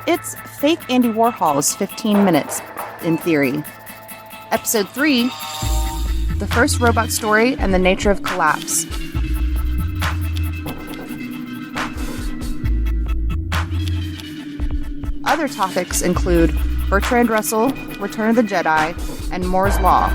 It's Fake Andy Warhol's 15 Minutes, in theory. Episode 3, The First Robot Story and the Nature of Collapse. Other topics include Bertrand Russell, Return of the Jedi, and Moore's Law.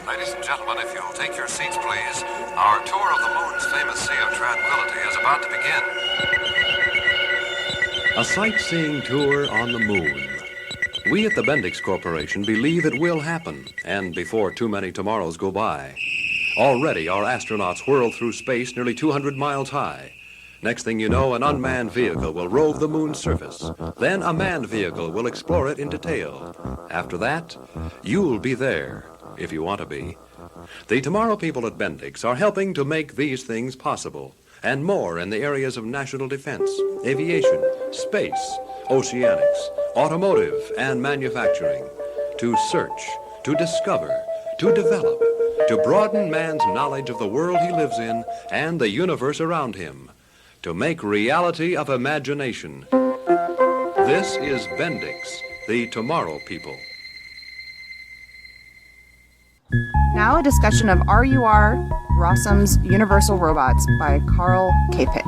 Ladies and gentlemen, if you'll take your seats, please. Our tour of the moon's famous Sea of Tranquility is about to begin. A sightseeing tour on the moon. We at the Bendix Corporation believe it will happen, and before too many tomorrows go by. Already, our astronauts whirl through space nearly 200 miles high. Next thing you know, an unmanned vehicle will rove the moon's surface. Then a manned vehicle will explore it in detail. After that, you'll be there, if you want to be. The Tomorrow people at Bendix are helping to make these things possible, and more in the areas of national defense, aviation, space, oceanics, automotive, and manufacturing. To search, to discover, to develop, to broaden man's knowledge of the world he lives in and the universe around him. To make reality of imagination. This is Bendix, the Tomorrow people. Now a discussion of R.U.R. Rossum's Universal Robots by Karel Čapek.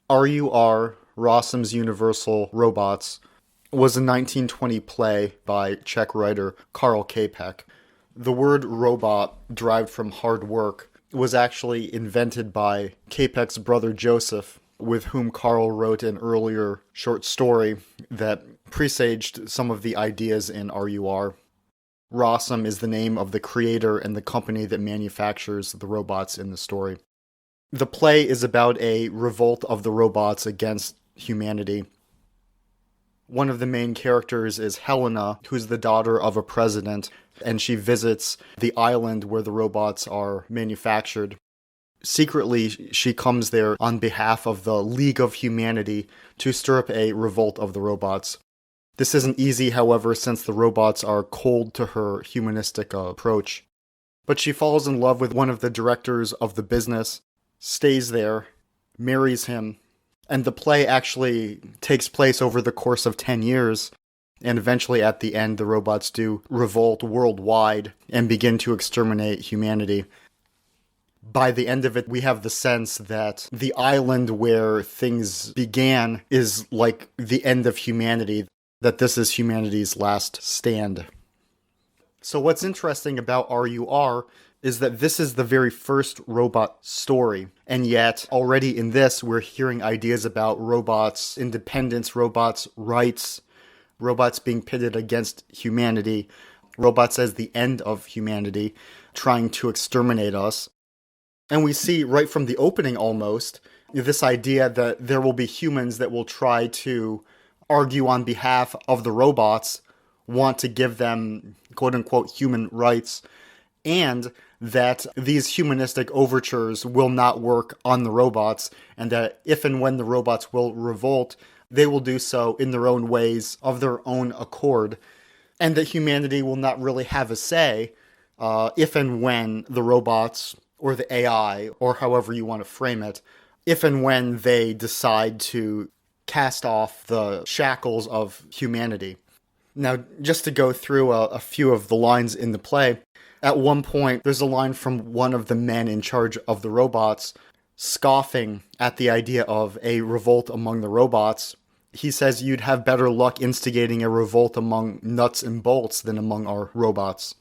R.U.R. Rossum's Universal Robots was a 1920 play by Czech writer Karel Čapek. The word robot, derived from hard work, was actually invented by Čapek's brother Joseph, with whom Karel wrote an earlier short story that presaged some of the ideas in R.U.R. Rossum is the name of the creator and the company that manufactures the robots in the story. The play is about a revolt of the robots against humanity. One of the main characters is Helena, who's the daughter of a president, and she visits the island where the robots are manufactured. Secretly, she comes there on behalf of the League of Humanity to stir up a revolt of the robots. This isn't easy, however, since the robots are cold to her humanistic approach. But she falls in love with one of the directors of the business, stays there, marries him, and the play actually takes place over the course of 10 years, and eventually at the end the robots do revolt worldwide and begin to exterminate humanity. By the end of it, we have the sense that the island where things began is like the end of humanity, that this is humanity's last stand. So what's interesting about R.U.R. is that this is the very first robot story, and yet already in this we're hearing ideas about robots' independence, robots' rights, robots being pitted against humanity, robots as the end of humanity, trying to exterminate us. And we see right from the opening almost, this idea that there will be humans that will try to argue on behalf of the robots, want to give them quote-unquote human rights, and that these humanistic overtures will not work on the robots, and that if and when the robots will revolt, they will do so in their own ways, of their own accord, and that humanity will not really have a say if and when the robots, or the AI, or however you want to frame it, if and when they decide to cast off the shackles of humanity. Now, just to go through a few of the lines in the play, at one point, there's a line from one of the men in charge of the robots, scoffing at the idea of a revolt among the robots. He says you'd have better luck instigating a revolt among nuts and bolts than among our robots.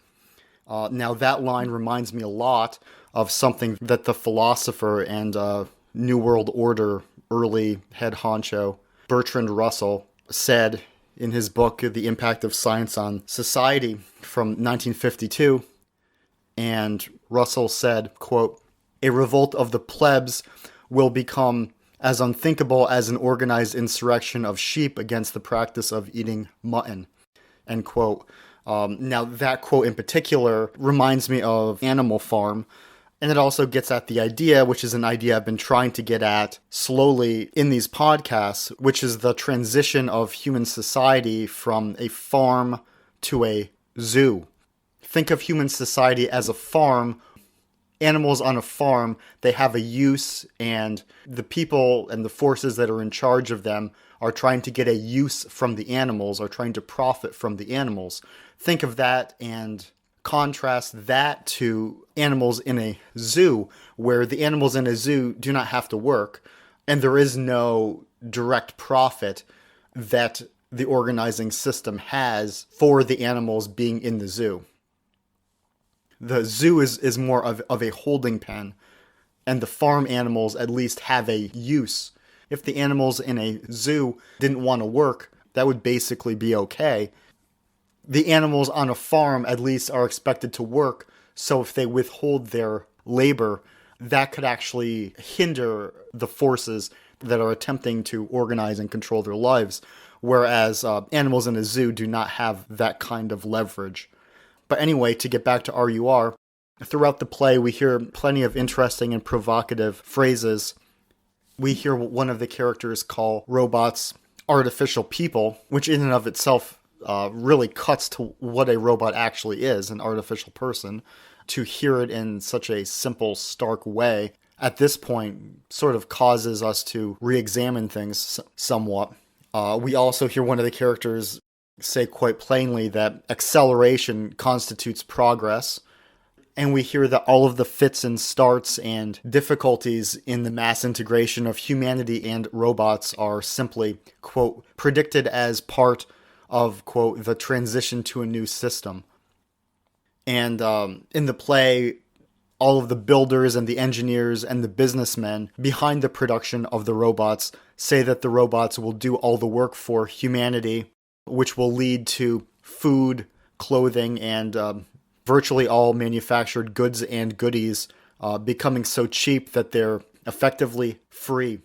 Now, that line reminds me a lot of something that the philosopher and New World Order early head honcho Bertrand Russell said in his book, The Impact of Science on Society from 1952. And Russell said, quote, "A revolt of the plebs will become as unthinkable as an organized insurrection of sheep against the practice of eating mutton," end quote. Now, that quote in particular reminds me of Animal Farm, and it also gets at the idea, which is an idea I've been trying to get at slowly in these podcasts, which is the transition of human society from a farm to a zoo. Think of human society as a farm. Animals on a farm, they have a use, and the people and the forces that are in charge of them are trying to get a use from the animals, are trying to profit from the animals. Think of that and contrast that to animals in a zoo, where the animals in a zoo do not have to work, and there is no direct profit that the organizing system has for the animals being in the zoo. The zoo is more of a holding pen, and the farm animals at least have a use. If the animals in a zoo didn't want to work, that would basically be okay. The animals on a farm at least are expected to work, so if they withhold their labor, that could actually hinder the forces that are attempting to organize and control their lives, whereas animals in a zoo do not have that kind of leverage. But anyway, to get back to R.U.R., throughout the play we hear plenty of interesting and provocative phrases. We hear one of the characters call robots artificial people, which in and of itself really cuts to what a robot actually is, an artificial person. To hear it in such a simple, stark way, at this point, sort of causes us to re-examine things somewhat. We also hear one of the characters say quite plainly that acceleration constitutes progress, and we hear that all of the fits and starts and difficulties in the mass integration of humanity and robots are simply, quote, predicted as part of, quote, the transition to a new system. And in the play, all of the builders and the engineers and the businessmen behind the production of the robots say that the robots will do all the work for humanity, which will lead to food, clothing, and virtually all manufactured goods and goodies becoming so cheap that they're effectively free.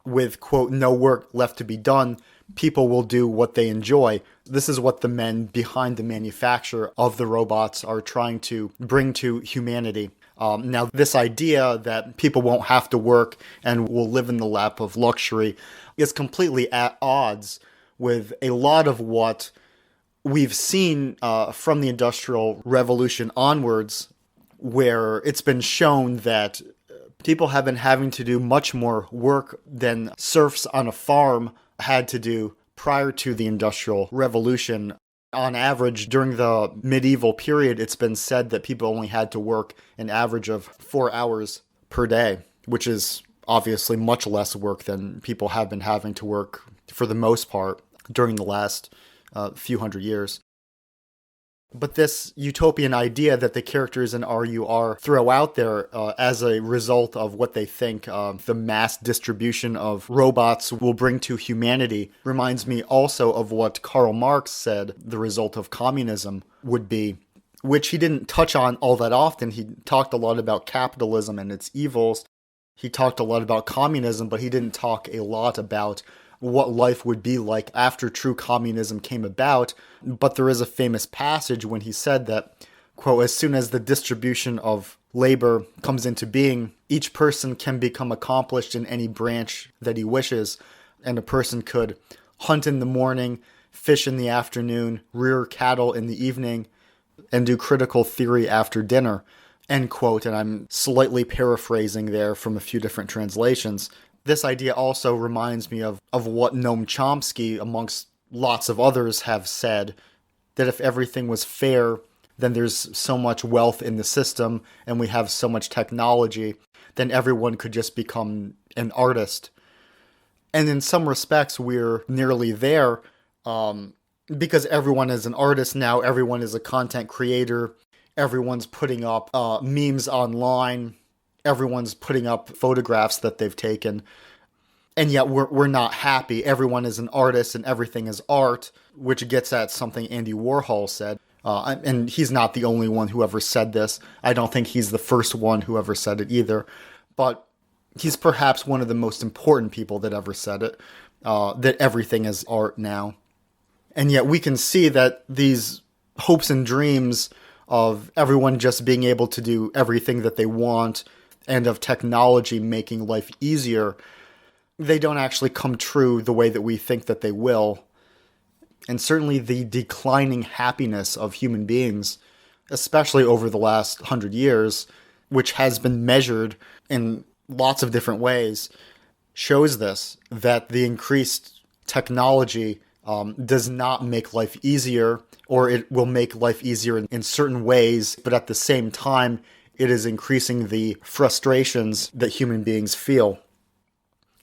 With, quote, no work left to be done, people will do what they enjoy. This is what the men behind the manufacture of the robots are trying to bring to humanity. Now, this idea that people won't have to work and will live in the lap of luxury is completely at odds with a lot of what we've seen from the Industrial Revolution onwards, where it's been shown that people have been having to do much more work than serfs on a farm had to do prior to the Industrial Revolution. On average, during the medieval period, it's been said that people only had to work an average of 4 hours per day, which is obviously much less work than people have been having to work for the most part during the last few hundred years. But this utopian idea that the characters in R.U.R. throw out there as a result of what they think the mass distribution of robots will bring to humanity reminds me also of what Karl Marx said the result of communism would be, which he didn't touch on all that often. He talked a lot about capitalism and its evils. He talked a lot about communism, but he didn't talk a lot about what life would be like after true communism came about. But there is a famous passage when he said that, quote, as soon as the distribution of labor comes into being, each person can become accomplished in any branch that he wishes, and a person could hunt in the morning, fish in the afternoon, rear cattle in the evening, and do critical theory after dinner, end quote. And I'm slightly paraphrasing there from a few different translations. This idea also reminds me of what Noam Chomsky, amongst lots of others, have said, that if everything was fair, then there's so much wealth in the system, and we have so much technology, then everyone could just become an artist. And in some respects, we're nearly there, because everyone is an artist now, everyone is a content creator, everyone's putting up memes online, everyone's putting up photographs that they've taken. and yet we're not happy. Everyone is an artist and everything is art, which gets at something Andy Warhol said. And he's not the only one who ever said this. I don't think he's the first one who ever said it either. But he's perhaps one of the most important people that ever said it, that everything is art now. And yet we can see that these hopes and dreams of everyone just being able to do everything that they want and of technology making life easier, they don't actually come true the way that we think that they will. And certainly the declining happiness of human beings, especially over the last 100 years, which has been measured in lots of different ways, shows this, that the increased technology does not make life easier, or it will make life easier in certain ways, but at the same time, it is increasing the frustrations that human beings feel.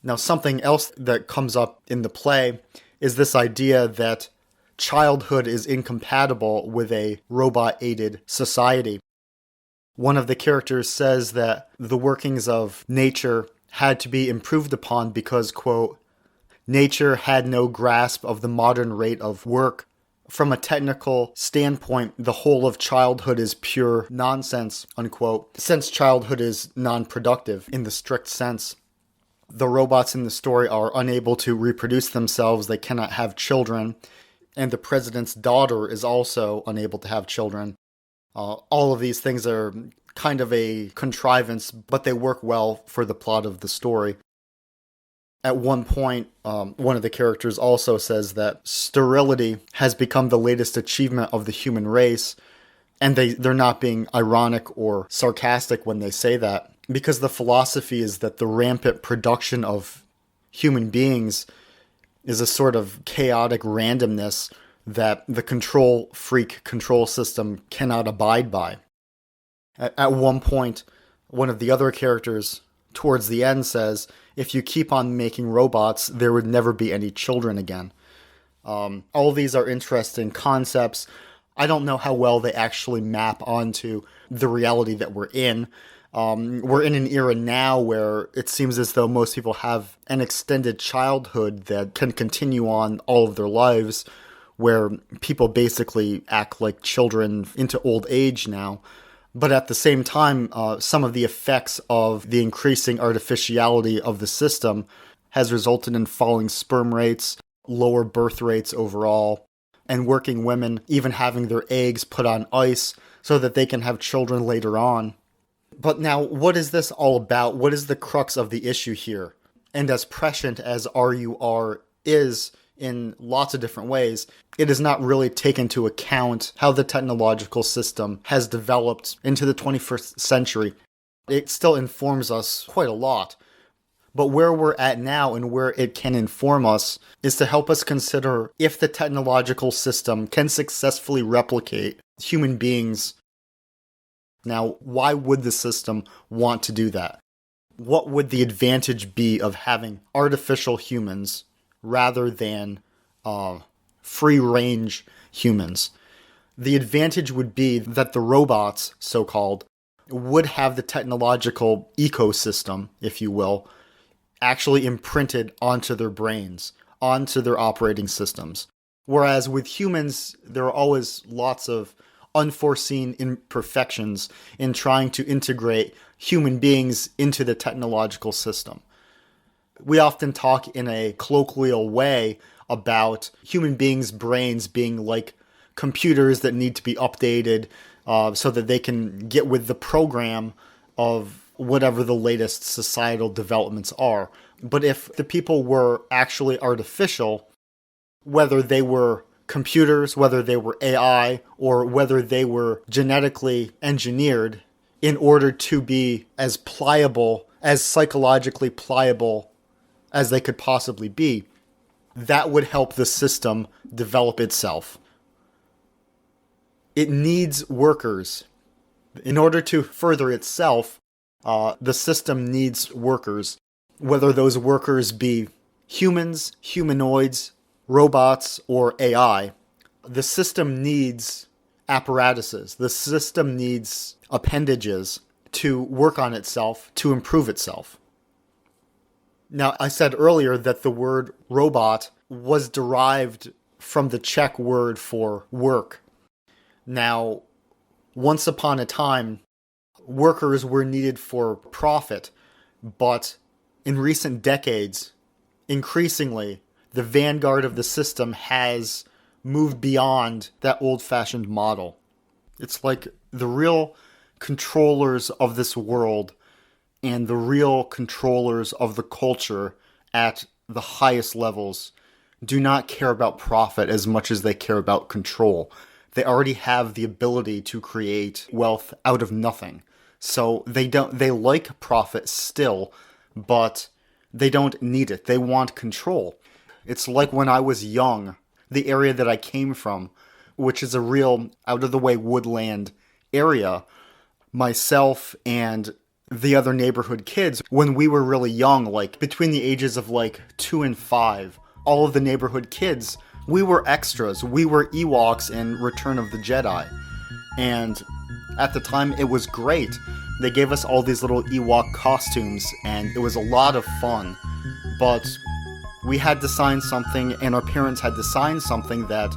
Now, something else that comes up in the play is this idea that childhood is incompatible with a robot-aided society. One of the characters says that the workings of nature had to be improved upon because, quote, nature had no grasp of the modern rate of work. From a technical standpoint, the whole of childhood is pure nonsense, unquote, since childhood is non-productive in the strict sense. The robots in the story are unable to reproduce themselves, they cannot have children, and the president's daughter is also unable to have children. All of these things are kind of a contrivance, but they work well for the plot of the story. At one point, one of the characters also says that sterility has become the latest achievement of the human race, and they're not being ironic or sarcastic when they say that, because the philosophy is that the rampant production of human beings is a sort of chaotic randomness that the control freak control system cannot abide by. At one point, one of the other characters towards the end says, if you keep on making robots, there would never be any children again. All of these are interesting concepts. I don't know how well they actually map onto the reality that we're in. We're in an era now where it seems as though most people have an extended childhood that can continue on all of their lives, where people basically act like children into old age now. But at the same time, some of the effects of the increasing artificiality of the system has resulted in falling sperm rates, lower birth rates overall, and working women even having their eggs put on ice so that they can have children later on. But now, what is this all about? What is the crux of the issue here? And as prescient as R.U.R. is in lots of different ways, it does not really take into account how the technological system has developed into the 21st century. It still informs us quite a lot. But where we're at now and where it can inform us is to help us consider if the technological system can successfully replicate human beings. Now, why would the system want to do that? What would the advantage be of having artificial humans rather than free-range humans? The advantage would be that the robots, so-called, would have the technological ecosystem, if you will, actually imprinted onto their brains, onto their operating systems. Whereas with humans, there are always lots of unforeseen imperfections in trying to integrate human beings into the technological system. We often talk in a colloquial way about human beings' brains being like computers that need to be updated so that they can get with the program of whatever the latest societal developments are. But if the people were actually artificial, whether they were computers, whether they were AI, or whether they were genetically engineered in order to be as pliable, as psychologically pliable as they could possibly be, that would help the system develop itself. It needs workers. In order to further itself, the system needs workers, whether those workers be humans, humanoids, robots, or AI. The system needs apparatuses. The system needs appendages to work on itself, to improve itself. Now, I said earlier that the word robot was derived from the Czech word for work. Now, once upon a time, workers were needed for profit, but in recent decades, increasingly, the vanguard of the system has moved beyond that old-fashioned model. It's like the real controllers of this world and the real controllers of the culture at the highest levels do not care about profit as much as they care about control. They already have the ability to create wealth out of nothing. So they like profit still, but they don't need it. They want control. It's like when I was young, the area that I came from, which is a real out-of-the-way woodland area, myself and the other neighborhood kids, when we were really young, like between the ages of like 2 and 5, all of the neighborhood kids, we were extras. We were Ewoks in Return of the Jedi. And at the time, it was great. They gave us all these little Ewok costumes, and it was a lot of fun. But we had to sign something, and our parents had to sign something that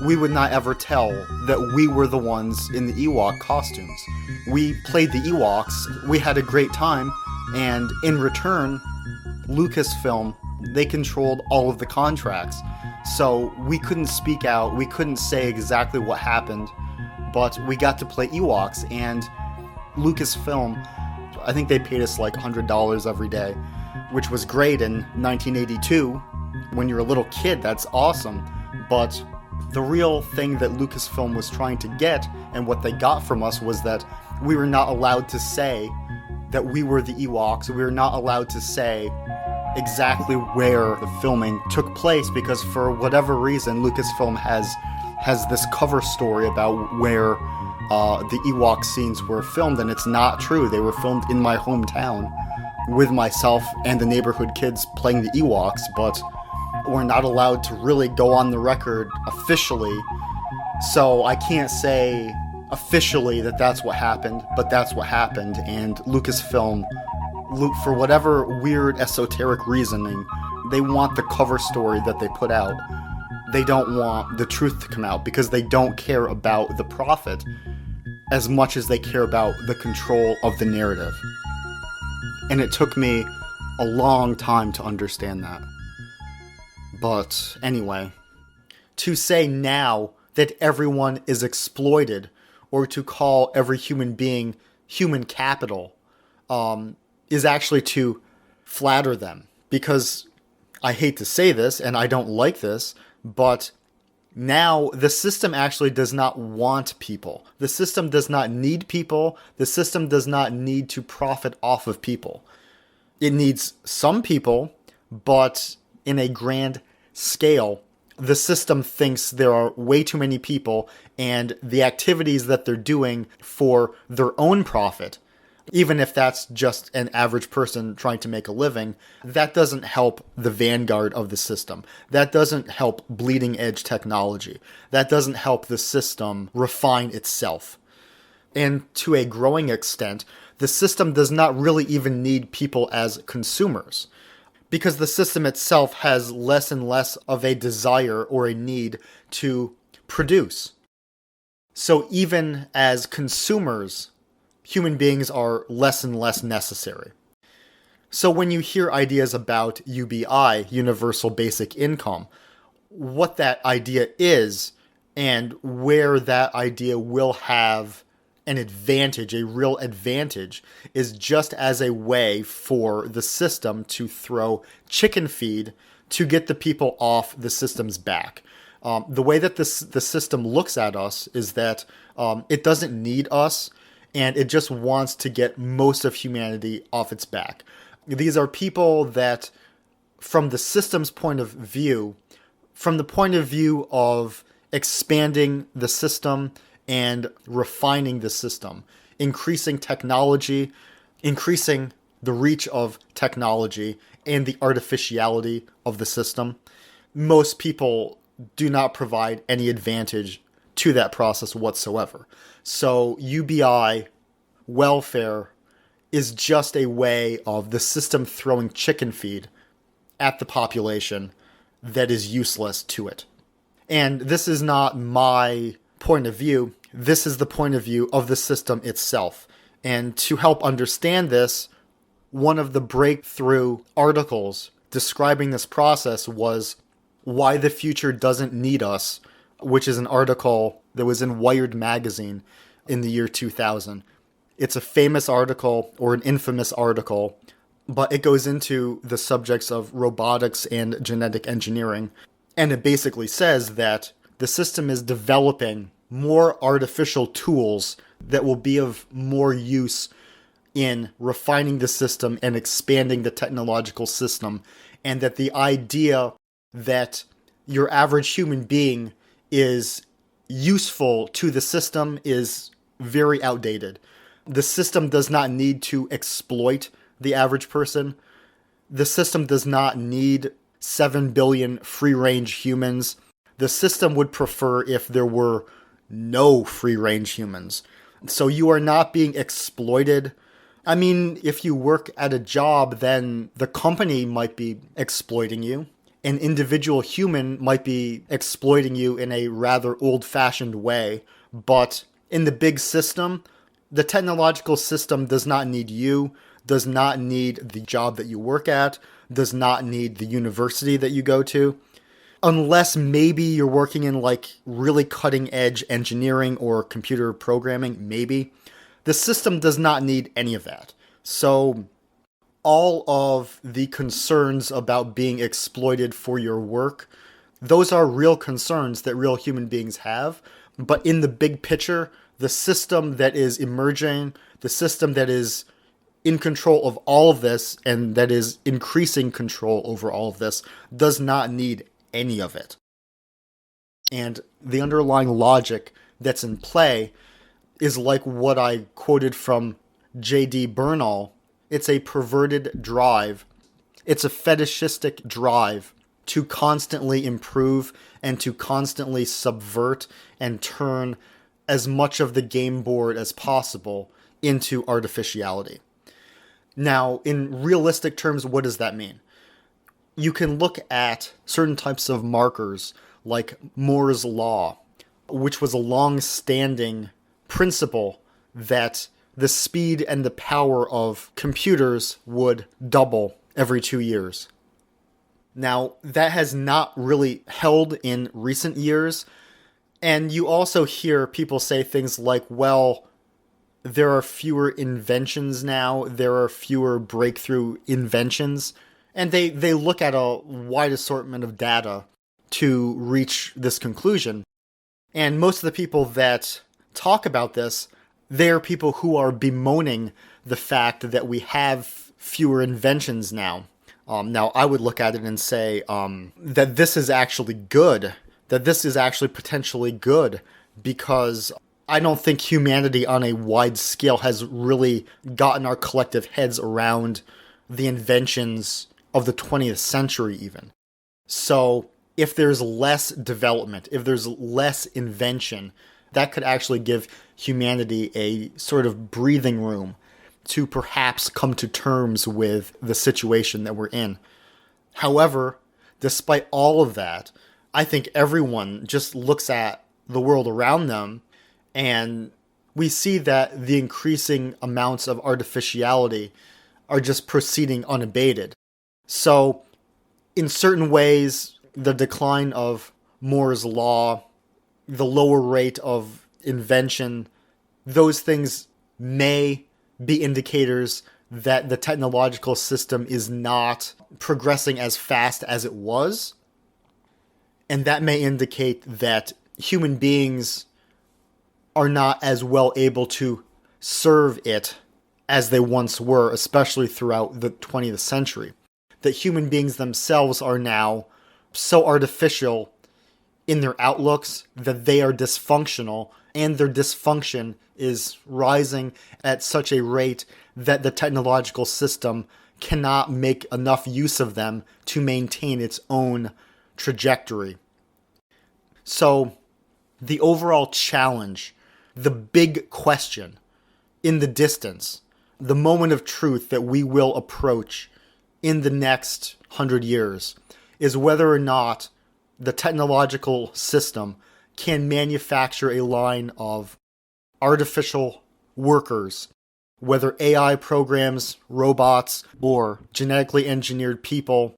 we would not ever tell that we were the ones in the Ewok costumes. We played the Ewoks, we had a great time, and in return, Lucasfilm, they controlled all of the contracts. So we couldn't speak out, we couldn't say exactly what happened, but we got to play Ewoks, and Lucasfilm, I think they paid us like $100 every day, which was great in 1982. When you're a little kid, that's awesome. But the real thing that Lucasfilm was trying to get, and what they got from us, was that we were not allowed to say that we were the Ewoks. We were not allowed to say exactly where the filming took place, because for whatever reason, Lucasfilm has this cover story about where the Ewok scenes were filmed, and it's not true. They were filmed in my hometown with myself and the neighborhood kids playing the Ewoks, but we're not allowed to really go on the record officially, so I can't say officially that that's what happened, but that's what happened. And Lucasfilm, for whatever weird esoteric reasoning, they want the cover story that they put out. They don't want the truth to come out, because they don't care about the profit as much as they care about the control of the narrative. And it took me a long time to understand that. But anyway, to say now that everyone is exploited, or to call every human being human capital, is actually to flatter them. Because I hate to say this, and I don't like this, but now the system actually does not want people. The system does not need people. The system does not need to profit off of people. It needs some people, but in a grand scale, the system thinks there are way too many people, and the activities that they're doing for their own profit, even if that's just an average person trying to make a living, that doesn't help the vanguard of the system. That doesn't help bleeding edge technology. That doesn't help the system refine itself. And to a growing extent, the system does not really even need people as consumers, because the system itself has less and less of a desire or a need to produce. So even as consumers, human beings are less and less necessary. So when you hear ideas about UBI, Universal Basic Income, what that idea is and where that idea will have an advantage, a real advantage, is just as a way for the system to throw chicken feed to get the people off the system's back. The way that the system looks at us is that it doesn't need us, and it just wants to get most of humanity off its back. These are people that, from the system's point of view, from the point of view of expanding the system and refining the system, increasing technology, increasing the reach of technology and the artificiality of the system, most people do not provide any advantage to that process whatsoever. So UBI, welfare, is just a way of the system throwing chicken feed at the population that is useless to it. And this is not my point of view. This is the point of view of the system itself. And to help understand this, one of the breakthrough articles describing this process was Why the Future Doesn't Need Us, which is an article that was in Wired magazine in the year 2000. It's a famous article, or an infamous article, but it goes into the subjects of robotics and genetic engineering. And it basically says that the system is developing more artificial tools that will be of more use in refining the system and expanding the technological system, and that the idea that your average human being is useful to the system is very outdated. The system does not need to exploit the average person. The system does not need 7 billion free-range humans. The system would prefer if there were no free-range humans. So you are not being exploited. I mean, if you work at a job, then the company might be exploiting you. An individual human might be exploiting you in a rather old-fashioned way. But in the big system, the technological system does not need you, does not need the job that you work at, does not need the university that you go to. Unless maybe you're working in like really cutting edge engineering or computer programming, maybe. The system does not need any of that. So all of the concerns about being exploited for your work, those are real concerns that real human beings have. But in the big picture, the system that is emerging, the system that is in control of all of this, and that is increasing control over all of this, does not need any of it. And the underlying logic that's in play is like what I quoted from J.D. Bernal. It's a perverted drive. It's a fetishistic drive to constantly improve and to constantly subvert and turn as much of the game board as possible into artificiality. Now, in realistic terms, what does that mean? You can look at certain types of markers like Moore's Law, which was a long-standing principle that the speed and the power of computers would double every 2 years. Now, that has not really held in recent years, and you also hear people say things like, well, there are fewer inventions now, there are fewer breakthrough inventions, and they look at a wide assortment of data to reach this conclusion. And most of the people that talk about this, they're people who are bemoaning the fact that we have fewer inventions now. Now, I would look at it and say that this is actually good, that this is actually potentially good, because I don't think humanity on a wide scale has really gotten our collective heads around the inventions of the 20th century even. So if there's less development, if there's less invention, that could actually give humanity a sort of breathing room to perhaps come to terms with the situation that we're in. However, despite all of that, I think everyone just looks at the world around them, and we see that the increasing amounts of artificiality are just proceeding unabated. So, in certain ways, the decline of Moore's Law, the lower rate of invention, those things may be indicators that the technological system is not progressing as fast as it was. And that may indicate that human beings are not as well able to serve it as they once were, especially throughout the 20th century. That human beings themselves are now so artificial in their outlooks that they are dysfunctional, and their dysfunction is rising at such a rate that the technological system cannot make enough use of them to maintain its own trajectory. So, the overall challenge, the big question in the distance, the moment of truth that we will approach in the next 100 years is whether or not the technological system can manufacture a line of artificial workers, whether AI programs, robots, or genetically engineered people,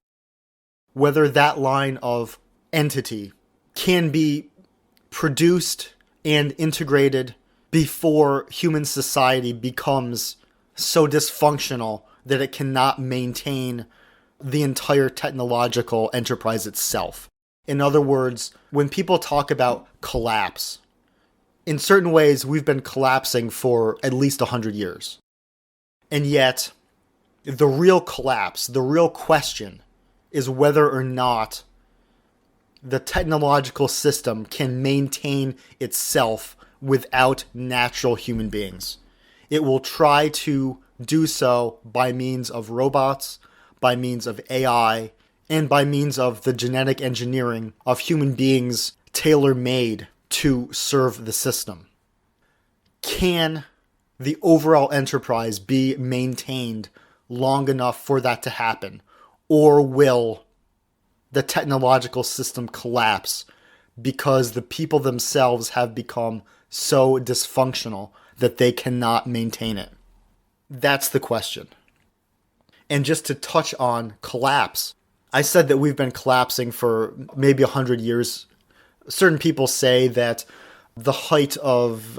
whether that line of entity can be produced and integrated before human society becomes so dysfunctional that it cannot maintain the entire technological enterprise itself. In other words, when people talk about collapse, in certain ways we've been collapsing for at least 100 years. And yet, the real collapse, the real question, is whether or not the technological system can maintain itself without natural human beings. It will try to do so by means of robots, by means of AI, and by means of the genetic engineering of human beings tailor-made to serve the system. Can the overall enterprise be maintained long enough for that to happen? Or will the technological system collapse because the people themselves have become so dysfunctional that they cannot maintain it? That's the question. And just to touch on collapse, I said that we've been collapsing for maybe 100 years. Certain people say that the height of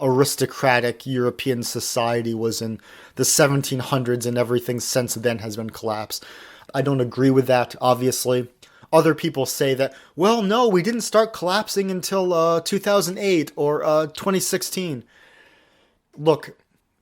aristocratic European society was in the 1700s and everything since then has been collapsed. I don't agree with that, obviously. Other people say that, well, no, we didn't start collapsing until 2008 or 2016. Look,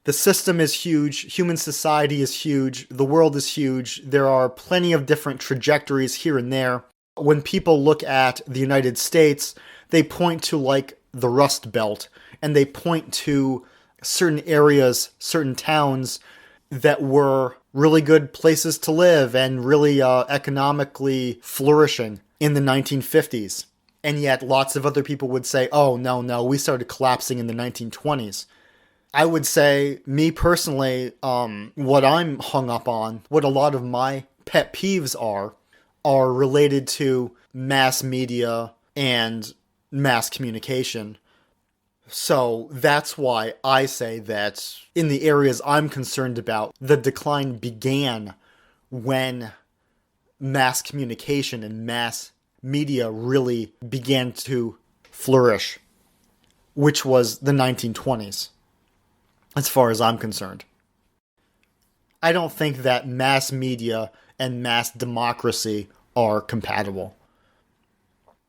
the system is huge, human society is huge, the world is huge, there are plenty of different trajectories here and there. When people look at the United States, they point to like the Rust Belt, and they point to certain areas, certain towns that were really good places to live and really economically flourishing in the 1950s. And yet lots of other people would say, oh, no, we started collapsing in the 1920s. I would say, me personally, what I'm hung up on, what a lot of my pet peeves are related to mass media and mass communication. So that's why I say that in the areas I'm concerned about, the decline began when mass communication and mass media really began to flourish, which was the 1920s, as far as I'm concerned. I don't think that mass media and mass democracy are compatible.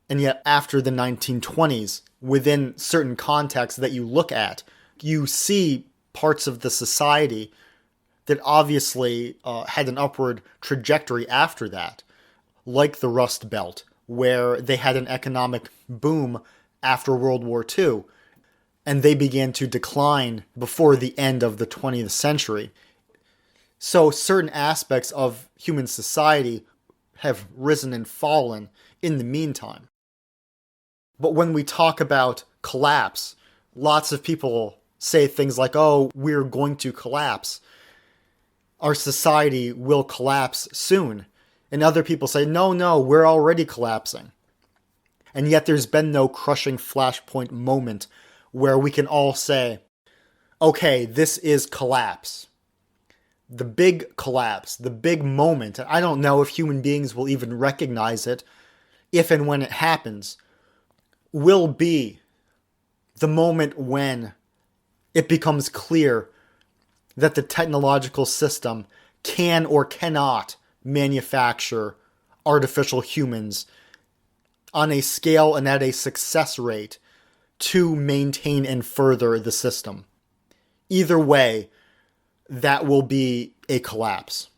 And yet, after the 1920s, within certain contexts that you look at, you see parts of the society that obviously had an upward trajectory after that, like the Rust Belt, where they had an economic boom after World War II, and they began to decline before the end of the 20th century. So certain aspects of human society have risen and fallen in the meantime. But when we talk about collapse, lots of people say things like, oh, we're going to collapse. Our society will collapse soon. And other people say, no, we're already collapsing. And yet there's been no crushing flashpoint moment where we can all say, okay, this is collapse. The big collapse, the big moment. I don't know if human beings will even recognize it, if and when it happens, will be the moment when it becomes clear that the technological system can or cannot manufacture artificial humans on a scale and at a success rate to maintain and further the system. Either way, that will be a collapse.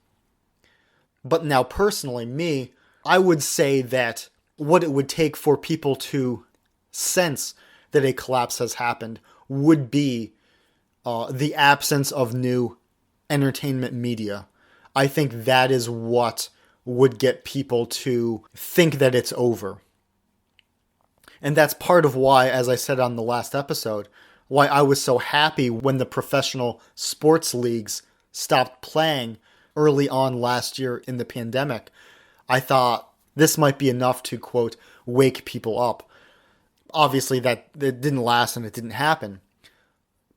But now personally, me, I would say that what it would take for people to sense that a collapse has happened would be the absence of new entertainment media. I think that is what would get people to think that it's over. And that's part of why, as I said on the last episode, why I was so happy when the professional sports leagues stopped playing early on last year in the pandemic. I thought this might be enough to, quote, wake people up. Obviously, that it didn't last and it didn't happen.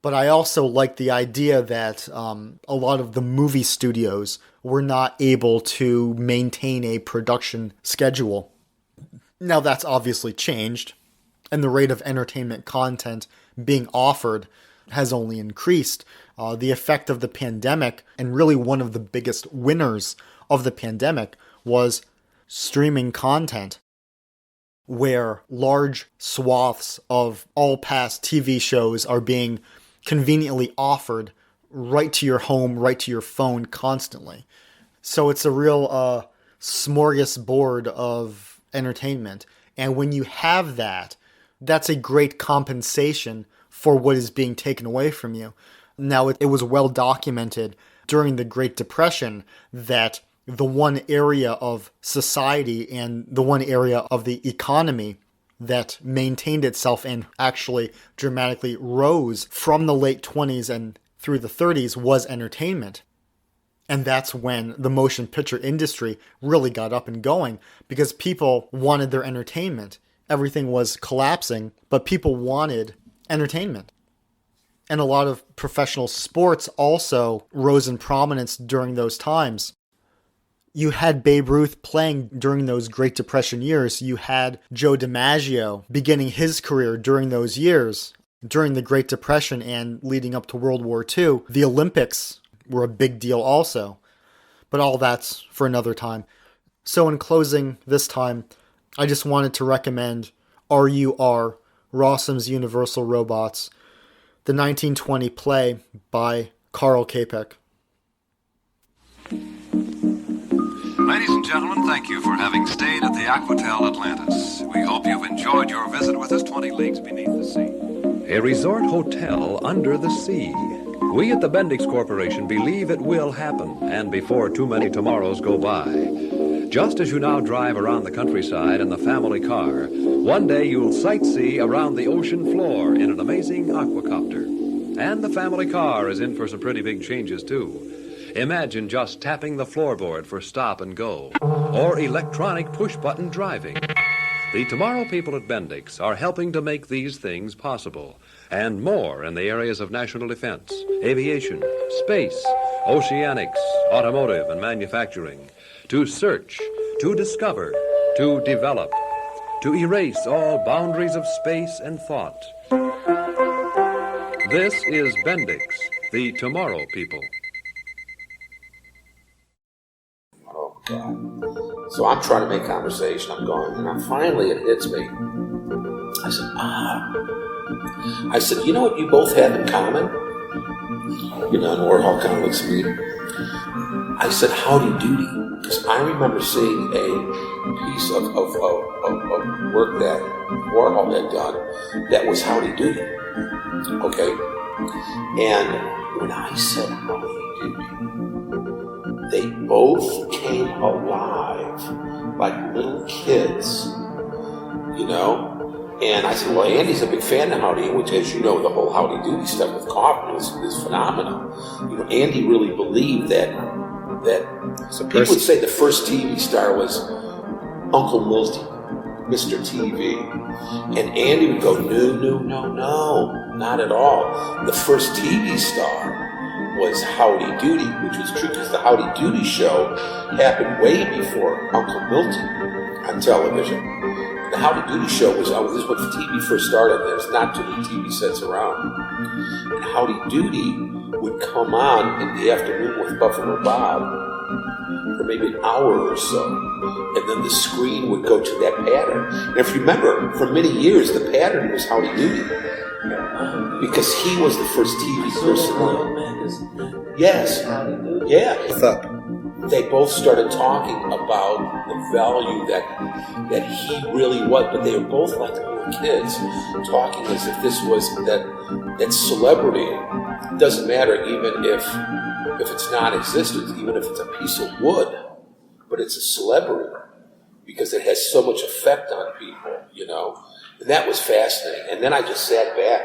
But I also like the idea that a lot of the movie studios were not able to maintain a production schedule. Now that's obviously changed, and the rate of entertainment content being offered has only increased. The effect of the pandemic, and really one of the biggest winners of the pandemic, was streaming content, where large swaths of all past TV shows are being conveniently offered right to your home, right to your phone constantly. So it's a real smorgasbord of entertainment. And when you have that, that's a great compensation for what is being taken away from you. Now, it was well documented during the Great Depression that the one area of society and the one area of the economy that maintained itself and actually dramatically rose from the late 20s and through the 30s was entertainment. And that's when the motion picture industry really got up and going, because people wanted their entertainment. Everything was collapsing, but people wanted entertainment. And a lot of professional sports also rose in prominence during those times. You had Babe Ruth playing during those Great Depression years. You had Joe DiMaggio beginning his career during those years, during the Great Depression and leading up to World War II. The Olympics were a big deal also, but all that's for another time. So in closing this time, I just wanted to recommend R.U.R, Rossum's Universal Robots, the 1920 play by Karel Čapek. Ladies and gentlemen, thank you for having stayed at the Aquatel Atlantis. We hope you've enjoyed your visit with us 20 leagues beneath the sea. A resort hotel under the sea. We at the Bendix Corporation believe it will happen, and before too many tomorrows go by. Just as you now drive around the countryside in the family car, one day you'll sightsee around the ocean floor in an amazing aquacopter. And the family car is in for some pretty big changes, too. Imagine just tapping the floorboard for stop and go, or electronic push-button driving. The Tomorrow people at Bendix are helping to make these things possible, and more in the areas of national defense, aviation, space, oceanics, automotive, and manufacturing, to search, to discover, to develop, to erase all boundaries of space and thought. This is Bendix, the Tomorrow people. So I'm trying to make conversation. I'm going, and finally it hits me. I said, you know what you both have in common? You know, in Warhol comics meet. I said, Howdy Doody. Because I remember seeing a piece of work that Warhol had done that was Howdy Doody. Okay? And when I said Howdy Doody, they both came alive like little kids, you know? And I said, well, Andy's a big fan of Howdy, which, as you know, the whole Howdy Doody stuff with Kaufman is phenomenal. You know, Andy really believed that people would say the first TV star was Uncle Milty, Mr. TV. And Andy would go, no, not at all. The first TV star was Howdy Doody, which was true because the Howdy Doody show happened way before Uncle Milty on television. The Howdy Doody show was, this is when TV first started. There's not too many TV sets around. And Howdy Doody would come on in the afternoon with Buffalo Bob for maybe an hour or so. And then the screen would go to that pattern. And if you remember, for many years, the pattern was Howdy Doody. Because he was the first TV person. Yes. Yeah. What's up? They both started talking about the value that he really was, but they were both like little kids, talking as if this was that celebrity. It doesn't matter even if it's non-existent, even if it's a piece of wood, but it's a celebrity because it has so much effect on people, you know. And that was fascinating. And then I just sat back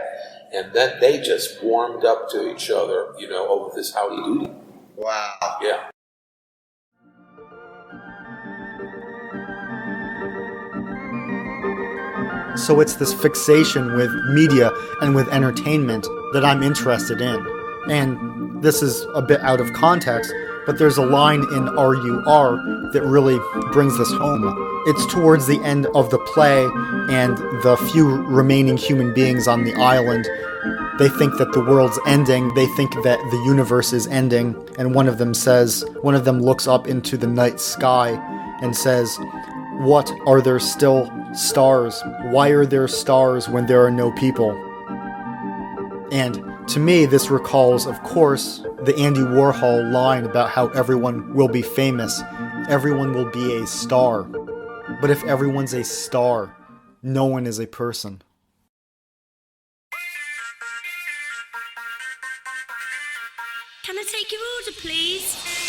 And then they just warmed up to each other, over this Howdy Doody. Wow. Yeah. So it's this fixation with media and with entertainment that I'm interested in. And this is a bit out of context, but there's a line in R.U.R. that really brings this home. It's towards the end of the play, and the few remaining human beings on the island, they think that the world's ending, they think that the universe is ending, and one of them looks up into the night sky and says, "What, are there still stars? Why are there stars when there are no people?" And to me, this recalls, of course, the Andy Warhol line about how everyone will be famous, everyone will be a star. But if everyone's a star, no one is a person. Can I take your order, please?